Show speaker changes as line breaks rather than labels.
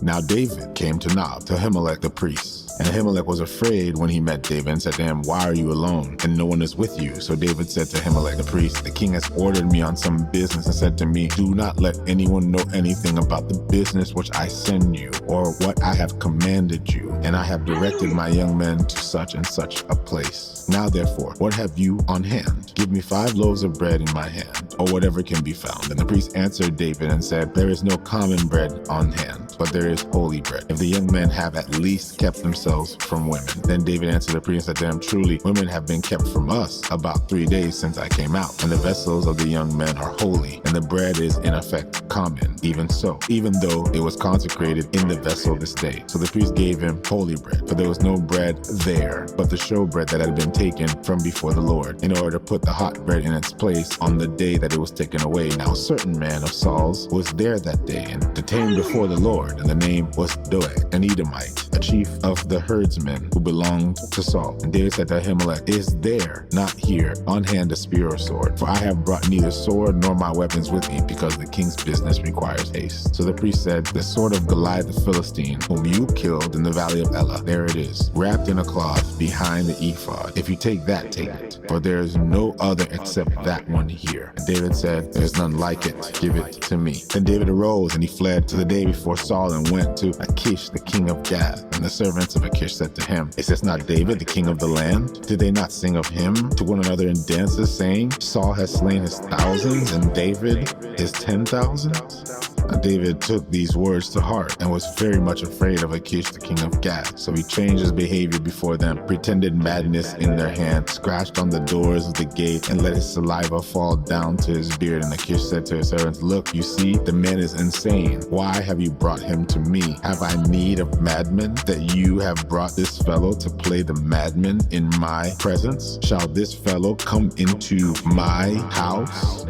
Now David came to Nob, to Ahimelech the priest. And Ahimelech was afraid when he met David and said to him, "Why are you alone? And no one is with you." So David said to Ahimelech the priest, "The king has ordered me on some business and said to me, 'Do not let anyone know anything about the business which I send you, or what I have commanded you. And I have directed my young men to such and such a place. Now therefore, what have you on hand? Give me 5 loaves of bread in my hand, or whatever can be found." And the priest answered David and said, "There is no common bread on hand, but there is holy bread. If the young men have at least kept themselves from women." Then David answered the priest and said to him, "Truly, women have been kept from us about 3 days since I came out, and the vessels of the young men are holy, and the bread is in effect common. Even so, even though it was consecrated in the vessel this day." So the priest gave him holy bread, for there was no bread there, but the showbread that had been taken from before the Lord, in order to put the hot bread in its place on the day that it was taken away. Now a certain man of Saul's was there that day, and detained before the Lord, and the name was Doeg, an Edomite, a chief of the herdsmen who belonged to Saul. And David said to Ahimelech, "Is there not here on hand a spear or sword? For I have brought neither sword nor my weapons with me, because the king's business requires haste." So the priest said, "The sword of Goliath the Philistine, whom you killed in the valley of Elah, there it is, wrapped in a cloth behind the ephod. If you take that, take it, for there is no other except that one here." And David said, "There is none like it. Give it to me." Then David arose and he fled to the day before Saul and went to Achish the king of Gath. And the servants of Achish said to him, "Is this not David, the king of the land? Did they not sing of him to one another in dances, saying, 'Saul has slain his thousands, and David his 10,000s?'" Now David took these words to heart and was very much afraid of Achish the king of Gath. So he changed his behavior before them, pretended madness in their hand, scratched on the doors of the gate, and let his saliva fall down to his beard. And Achish said to his servants, "Look, you see, the man is insane. Why have you brought him to me? Have I need of madmen, that you have brought this fellow to play the madman in my presence? Shall this fellow come into my house?"